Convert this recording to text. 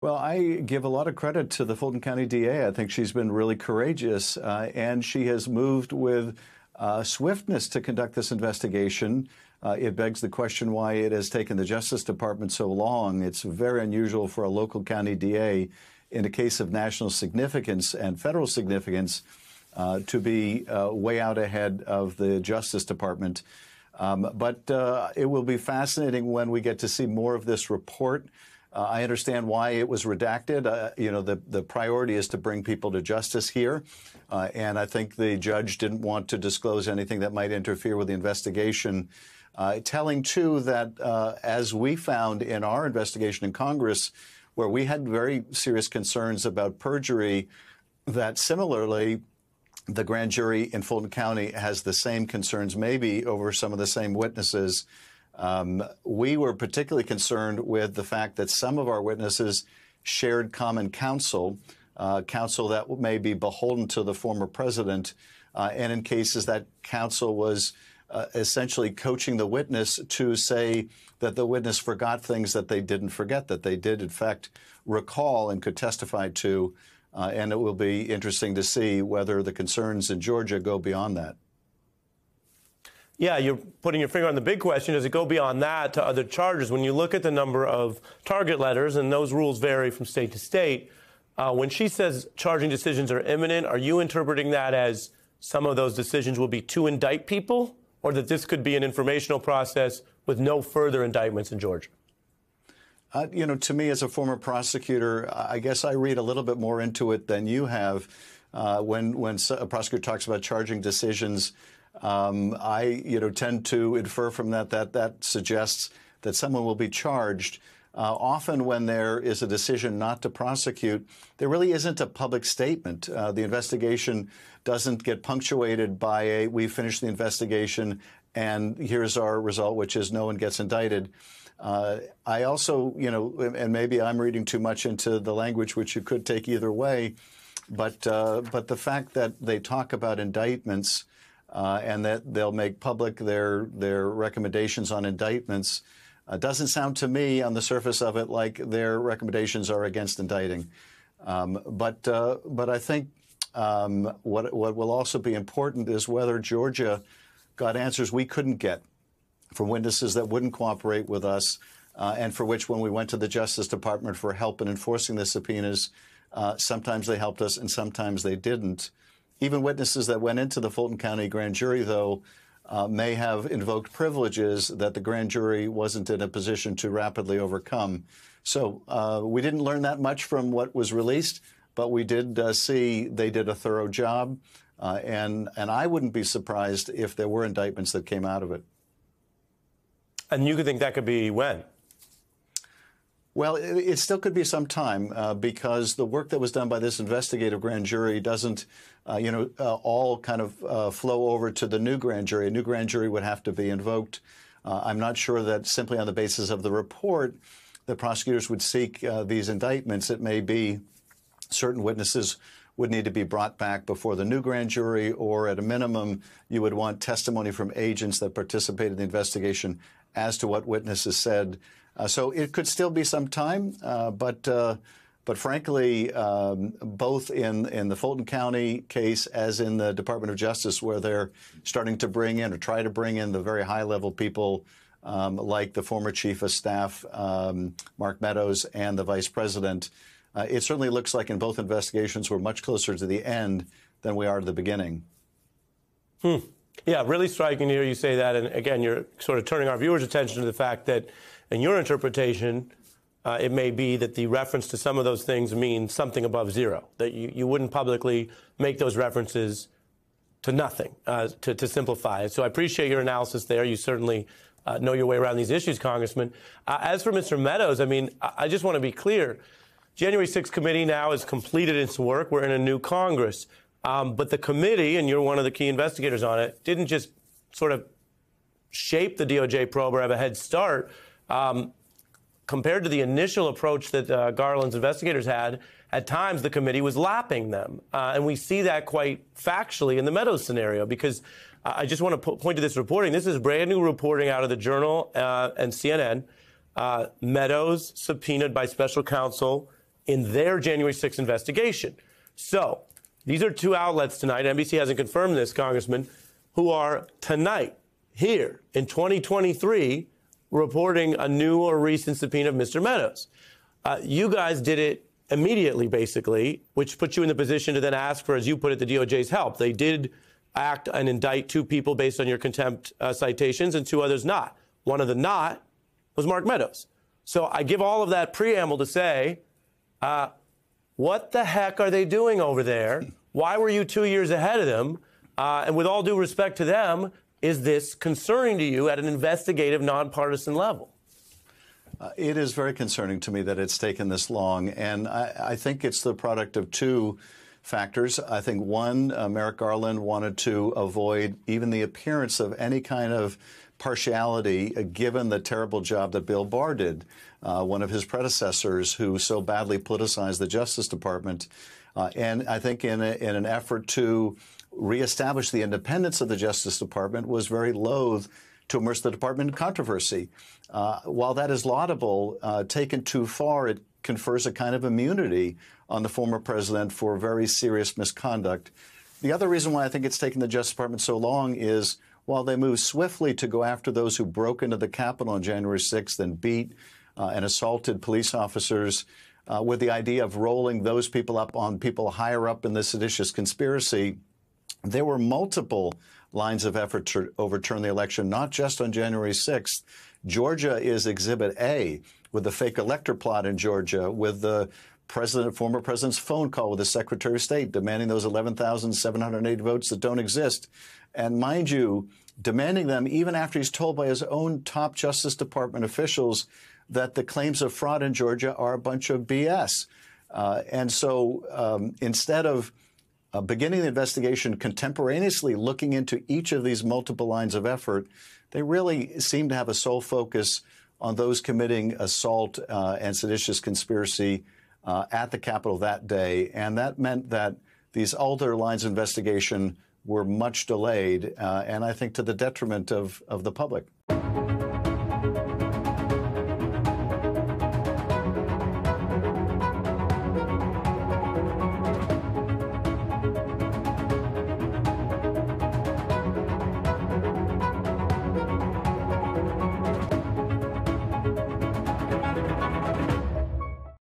Well, I give a lot of credit to the Fulton County DA. I think she's been really courageous, and she has moved with swiftness to conduct this investigation. It begs the question why it has taken the Justice Department so long. It's very unusual for a local county DA in a case of national significance and federal significance to be way out ahead of the Justice Department. But it will be fascinating when we get to see more of this report. I understand why it was redacted. The priority is to bring people to justice here. And I think the judge didn't want to disclose anything that might interfere with the investigation. Telling, too, that as we found in our investigation in Congress, where we had very serious concerns about perjury, that similarly, the grand jury in Fulton County has the same concerns, maybe over some of the same witnesses. We were particularly concerned with the fact that some of our witnesses shared common counsel, counsel that may be beholden to the former president, and in cases that counsel was essentially coaching the witness to say that the witness forgot things that they didn't forget, that they did, in fact, recall and could testify to. And it will be interesting to see whether the concerns in Georgia go beyond that. Yeah, you're putting your finger on the big question. Does it go beyond that to other charges? When you look at the number of target letters, and those rules vary from state to state, when she says charging decisions are imminent, are you interpreting that as some of those decisions will be to indict people, or that this could be an informational process with no further indictments in Georgia? To me, as a former prosecutor, I guess I read a little bit more into it than you have. When a prosecutor talks about charging decisions, I tend to infer from that suggests that someone will be charged. Often when there is a decision not to prosecute, there really isn't a public statement. The investigation doesn't get punctuated by we finished the investigation and here's our result, which is no one gets indicted. I also, and maybe I'm reading too much into the language, which you could take either way, but the fact that they talk about indictments and that they'll make public their recommendations on indictments doesn't sound to me on the surface of it like their recommendations are against indicting. But I think what will also be important is whether Georgia got answers we couldn't get from witnesses that wouldn't cooperate with us, and for which, when we went to the Justice Department for help in enforcing the subpoenas, sometimes they helped us and sometimes they didn't. Even witnesses that went into the Fulton County grand jury, though, may have invoked privileges that the grand jury wasn't in a position to rapidly overcome. So we didn't learn that much from what was released, but we did see they did a thorough job, and I wouldn't be surprised if there were indictments that came out of it. And you could think that could be when? Well, it still could be some time because the work that was done by this investigative grand jury doesn't, all kind of flow over to the new grand jury. A new grand jury would have to be invoked. I'm not sure that simply on the basis of the report, the prosecutors would seek these indictments. It may be certain witnesses would need to be brought back before the new grand jury, or at a minimum, you would want testimony from agents that participated in the investigation as to what witnesses said. So it could still be some time, but frankly, both in the Fulton County case as in the Department of Justice, where they're starting to bring in or try to bring in the very high-level people like the former chief of staff, Mark Meadows, and the vice president, it certainly looks like in both investigations we're much closer to the end than we are to the beginning. Yeah, really striking to hear you say that. And again, you're sort of turning our viewers' attention to the fact that in your interpretation, it may be that the reference to some of those things means something above zero, that you wouldn't publicly make those references to nothing, to simplify it. So I appreciate your analysis there. You certainly know your way around these issues, Congressman. As for Mr. Meadows, I mean, I just want to be clear. January 6th committee now has completed its work. We're in a new Congress. But the committee, and you're one of the key investigators on it, didn't just sort of shape the DOJ probe or have a head start. Compared to the initial approach that Garland's investigators had, at times the committee was lapping them. And we see that quite factually in the Meadows scenario, because I just want to point to this reporting. This is brand new reporting out of the Journal and CNN. Meadows subpoenaed by special counsel in their January 6th investigation. So these are two outlets tonight, NBC hasn't confirmed this, Congressman, who are tonight here in 2023 reporting a new or recent subpoena of Mr. Meadows. You guys did it immediately, basically, which puts you in the position to then ask for, as you put it, the DOJ's help. They did act and indict two people based on your contempt citations and two others not. One of the not was Mark Meadows. So I give all of that preamble to say, what the heck are they doing over there? Why were you 2 years ahead of them? And with all due respect to them, is this concerning to you at an investigative, nonpartisan level? It is very concerning to me that it's taken this long, and I think it's the product of two factors. I think, one, Merrick Garland wanted to avoid even the appearance of any kind of partiality, given the terrible job that Bill Barr did, one of his predecessors who so badly politicized the Justice Department. And I think in an effort to reestablish the independence of the Justice Department, was very loath to immerse the department in controversy. While that is laudable, taken too far, it confers a kind of immunity on the former president for very serious misconduct. The other reason why I think it's taken the Justice Department so long is, while they moved swiftly to go after those who broke into the Capitol on January 6th and beat and assaulted police officers, with the idea of rolling those people up on people higher up in the seditious conspiracy, there were multiple lines of effort to overturn the election, not just on January 6th. Georgia is Exhibit A, with the fake elector plot in Georgia, with the former president's phone call with the Secretary of State demanding those 11,780 votes that don't exist. And mind you, demanding them even after he's told by his own top Justice Department officials that the claims of fraud in Georgia are a bunch of BS. And so instead of beginning the investigation contemporaneously looking into each of these multiple lines of effort, they really seem to have a sole focus on those committing assault and seditious conspiracy at the Capitol that day. And that meant that these other lines of investigation were much delayed, and I think to the detriment of the public.